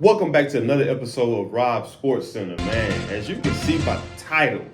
Welcome back to another episode of Rob Sports Center, man. As you can see by the title,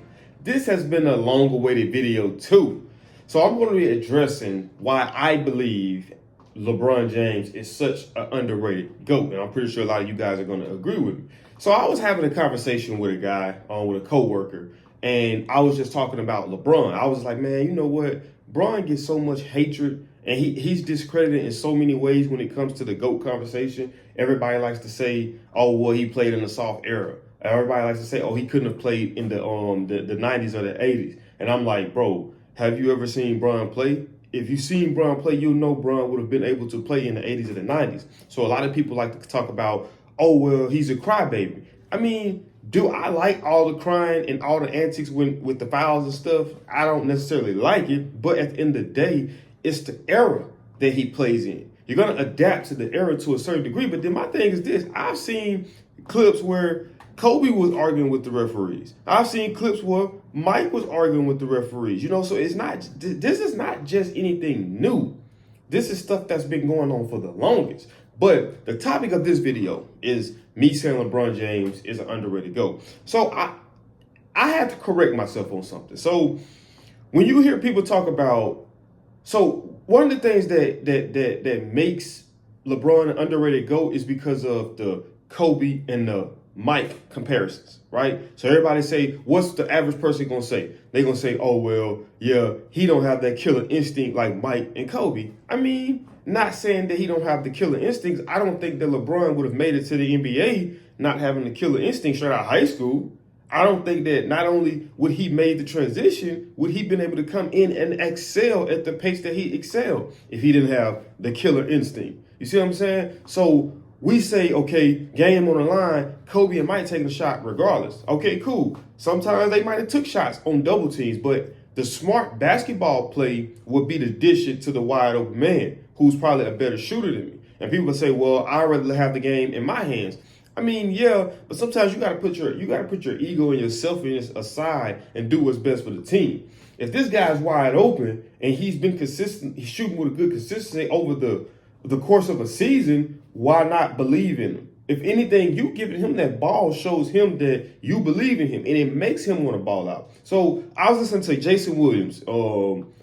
this has been a long-awaited video too. So I'm going to be addressing why I believe LeBron James is such an underrated GOAT, and I'm pretty sure a lot of you guys are going to agree with me. So I was having a conversation with a guy, with a coworker, and I was just talking about LeBron. I was like, man, you know what? Bron gets so much hatred, and he's discredited in so many ways when it comes to the GOAT conversation. Everybody likes to say, oh, well, he played in the soft era. Everybody likes to say, oh, he couldn't have played in the 90s or the 80s. And I'm like, bro, have you ever seen Bron play? If you've seen Bron play, you'll know Bron would have been able to play in the 80s or the 90s. So a lot of people like to talk about, oh, well, he's a crybaby. I mean, do I like all the crying and all the antics with the fouls and stuff? I don't necessarily like it, but at the end of the day, it's the era that he plays in. You're going to adapt to the era to a certain degree, but then my thing is this. I've seen clips where Kobe was arguing with the referees. I've seen clips where Mike was arguing with the referees. So this is not just anything new. This is stuff that's been going on for the longest. But the topic of this video is me saying LeBron James is an underrated GOAT. So I had to correct myself on something. So when you hear people talk about, so one of the things that makes LeBron an underrated GOAT is because of the Kobe and the Mike comparisons, right? So everybody say, what's the average person gonna say? They're gonna say, oh, well, yeah, he don't have that killer instinct like Mike and Kobe. I mean, not saying that he don't have the killer instincts. I don't think that LeBron would have made it to the NBA not having the killer instinct straight out of high school. I don't think that not only would he made the transition, would he been able to come in and excel at the pace that he excelled if he didn't have the killer instinct. You see what I'm saying? So we say, okay, game on the line, Kobe and Mike taking a shot regardless. Okay, cool. Sometimes they might have took shots on double teams, but the smart basketball play would be to dish it to the wide open man, who's probably a better shooter than me. And people say, well, I'd rather have the game in my hands. I mean, yeah, but sometimes you gotta put your ego and your selfishness aside and do what's best for the team. If this guy's wide open and he's been consistent, he's shooting with a good consistency over the course of a season, why not believe in him? If anything, you giving him that ball shows him that you believe in him, and it makes him want to ball out. So I was listening to Jason Williams.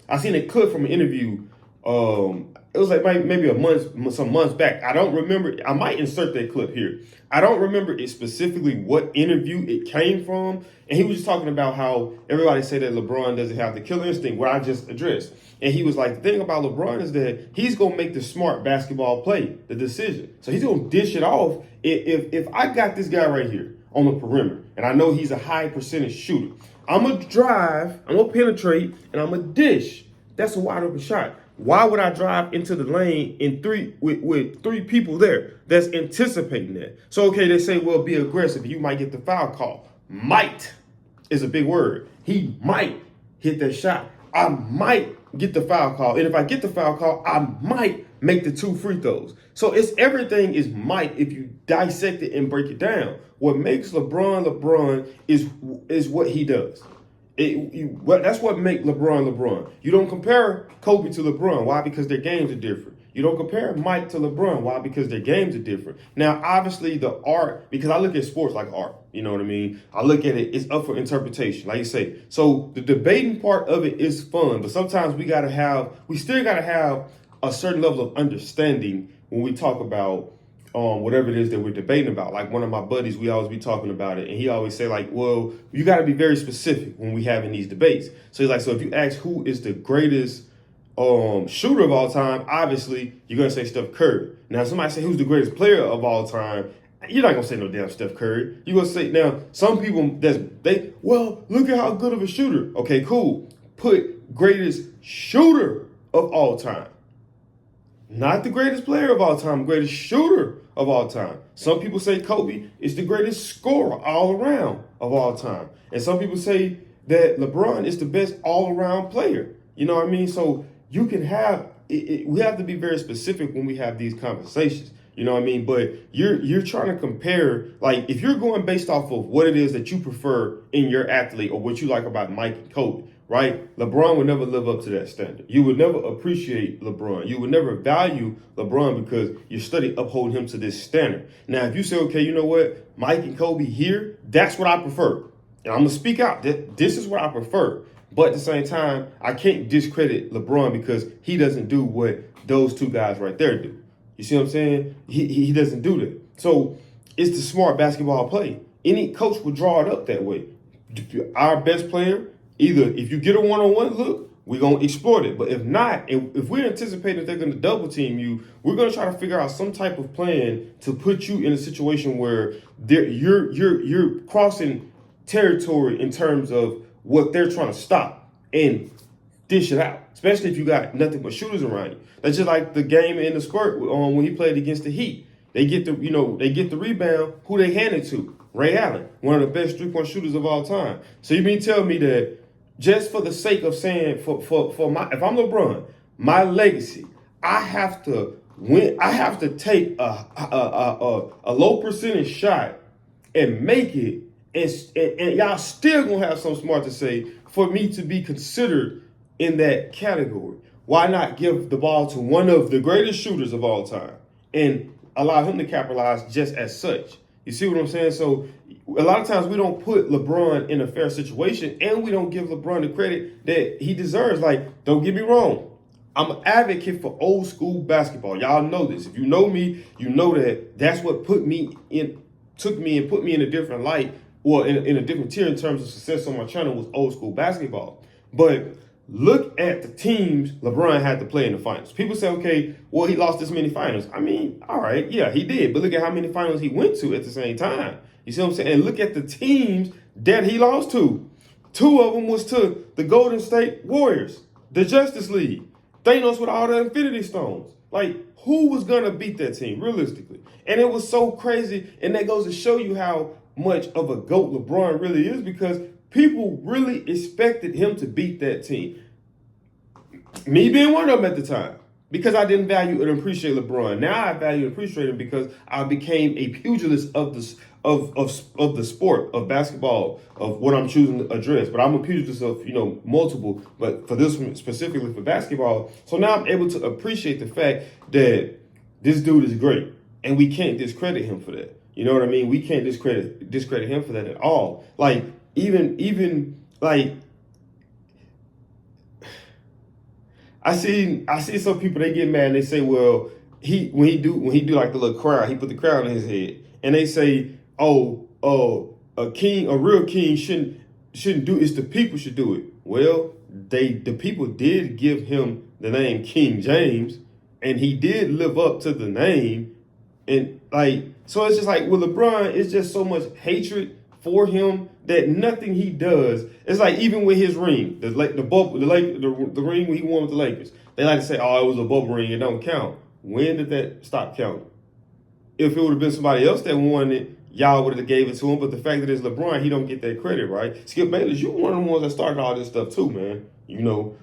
I seen a clip from an interview. It was like maybe some months back. I don't remember. I might insert that clip here. I don't remember it specifically what interview it came from. And he was just talking about how everybody say that LeBron doesn't have the killer instinct, what I just addressed. And he was like, the thing about LeBron is that he's going to make the smart basketball play, the decision. So he's going to dish it off. If I got this guy right here on the perimeter, and I know he's a high percentage shooter, I'm going to drive, I'm going to penetrate, and I'm going to dish. That's a wide open shot. Why would I drive into the lane with three people there that's anticipating that? So, okay, they say, well, be aggressive. You might get the foul call. Might is a big word. He might hit that shot. I might get the foul call. And if I get the foul call, I might make the 2 free throws. So everything is might if you dissect it and break it down. What makes LeBron is what he does. That's what makes LeBron. You don't compare Kobe to LeBron. Why? Because their games are different. You don't compare Mike to LeBron. Why? Because their games are different. Now, obviously, the art, because I look at sports like art. You know what I mean? I look at it, it's up for interpretation, like you say. So the debating part of it is fun, but sometimes we still gotta have a certain level of understanding when we talk about whatever it is that we're debating about. Like one of my buddies, we always be talking about it, and he always say like, well, you got to be very specific when we having these debates. So he's like, so if you ask who is the greatest shooter of all time, obviously you're gonna say Steph Curry. Now, somebody say who's the greatest player of all time, you're not gonna say no damn Steph Curry. You're gonna say, now some people well, look at how good of a shooter. Okay, cool. Put greatest shooter of all time. Not the greatest player of all time, greatest shooter of all time. Some people say Kobe is the greatest scorer all around of all time. And some people say that LeBron is the best all around player. You know what I mean? So you can have, we have to be very specific when we have these conversations. You know what I mean? But you're trying to compare, like if you're going based off of what it is that you prefer in your athlete or what you like about Mike and Kobe, right? LeBron would never live up to that standard. You would never appreciate LeBron. You would never value LeBron because you study upholding him to this standard. Now, if you say, okay, you know what, Mike and Kobe here, that's what I prefer. And I'm going to speak out. This is what I prefer. But at the same time, I can't discredit LeBron because he doesn't do what those two guys right there do. You see what I'm saying? He doesn't do that. So it's the smart basketball play. Any coach would draw it up that way. Our best player, either if you get a one-on-one look, we're going to exploit it. But if not, if we're anticipating they're going to double team you, we're going to try to figure out some type of plan to put you in a situation where you're crossing territory in terms of what they're trying to stop and dish it out, especially if you got nothing but shooters around you. That's just like the game in the spurt when he played against the Heat. They get the rebound. Who they hand it to? Ray Allen, one of the best three-point shooters of all time. So you mean tell me that just for the sake of saying if I'm LeBron, my legacy, I have to win. I have to take a low percentage shot and make it, and y'all still gonna have some smart to say for me to be considered in that category. Why not give the ball to one of the greatest shooters of all time and allow him to capitalize just as such? You see what I'm saying? So a lot of times we don't put LeBron in a fair situation, and we don't give LeBron the credit that he deserves. Like, don't get me wrong. I'm an advocate for old school basketball. Y'all know this. If you know me, you know that that's what took me and put me in a different light, or in a different tier in terms of success on my channel, was old school basketball. But look at the teams LeBron had to play in the finals. People say, okay, well, he lost this many finals. I mean, all right, yeah, he did. But look at how many finals he went to at the same time. You see what I'm saying? And look at the teams that he lost to. Two of them was to the Golden State Warriors, the Justice League, Thanos with all the Infinity Stones. Like, who was going to beat that team, realistically? And it was so crazy. And that goes to show you how much of a GOAT LeBron really is, because people really expected him to beat that team. Me being one of them at the time, because I didn't value and appreciate LeBron. Now I value and appreciate him because I became a pugilist of the sport of basketball, of what I'm choosing to address. But I'm a pugilist of, multiple, but for this one specifically for basketball. So now I'm able to appreciate the fact that this dude is great, and we can't discredit him for that. You know what I mean? We can't discredit him for that at all. Like, even like, I see some people, they get mad and they say, well, when he do like the little crown, he put the crown on his head, and they say, a real king shouldn't do it. The people should do it. Well, the people did give him the name King James, and he did live up to the name, and so it's just like with LeBron, it's just so much hatred for him that nothing he does. It's like even with his ring, the ring when he won with the Lakers, they like to say, "Oh, it was a bubble ring, it don't count." When did that stop counting? If it would have been somebody else that won it, y'all would have gave it to him. But the fact that it's LeBron, he don't get that credit, right? Skip Bayless, you one of the ones that started all this stuff too, man. You one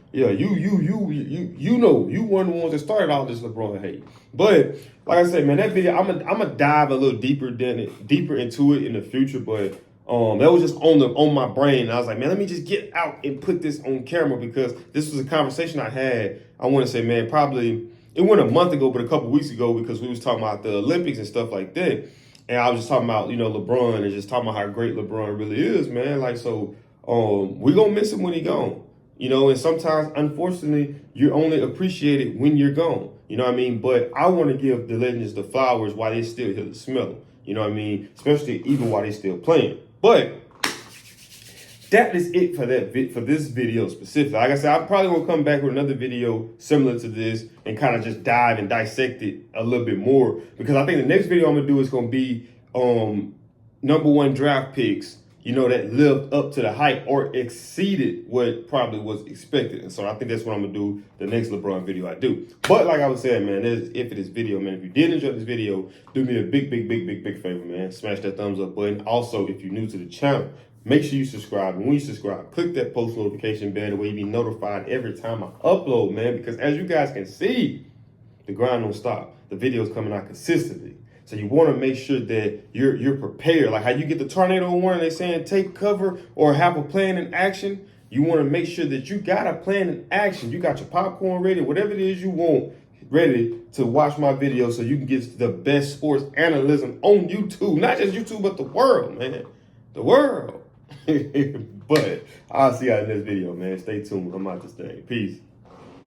of the ones that started all this LeBron hate. But like I said, man, that video, I'm gonna dive a little deeper into it in the future. But that was just on my brain. And I was like, man, let me just get out and put this on camera, because this was a conversation I had. I want to say, man, probably it went a month ago, but a couple weeks ago, because we was talking about the Olympics and stuff like that. And I was just talking about, LeBron, and just talking about how great LeBron really is, man. Like, so we're going to miss him when he's gone. And sometimes, unfortunately, you're only appreciated when you're gone. You know what I mean? But I want to give the legends the flowers while they still here to smell them. You know what I mean? Especially even while they still playing. But that is it for this video specifically. Like I said, I probably will come back with another video similar to this and kind of just dive and dissect it a little bit more, because I think the next video I'm gonna do is gonna be #1 draft picks, that lived up to the hype or exceeded what probably was expected. And so I think that's what I'm gonna do the next LeBron video I do. But like I was saying, man, that is it for this video, man. If you did enjoy this video, do me a big favor, man. Smash that thumbs up button. Also, if you're new to the channel, make sure you subscribe. And when you subscribe, click that post notification bell, the way you be notified every time I upload, man. Because as you guys can see, the grind don't stop. The videos coming out consistently. So you want to make sure that you're prepared. Like how you get the tornado warning, they saying take cover or have a plan in action. You want to make sure that you got a plan in action. You got your popcorn ready, whatever it is you want ready to watch my video so you can get the best sports analysis on YouTube. Not just YouTube, but the world, man. The world. But I'll see y'all in this video, man. Stay tuned. I'm out this thing. Peace.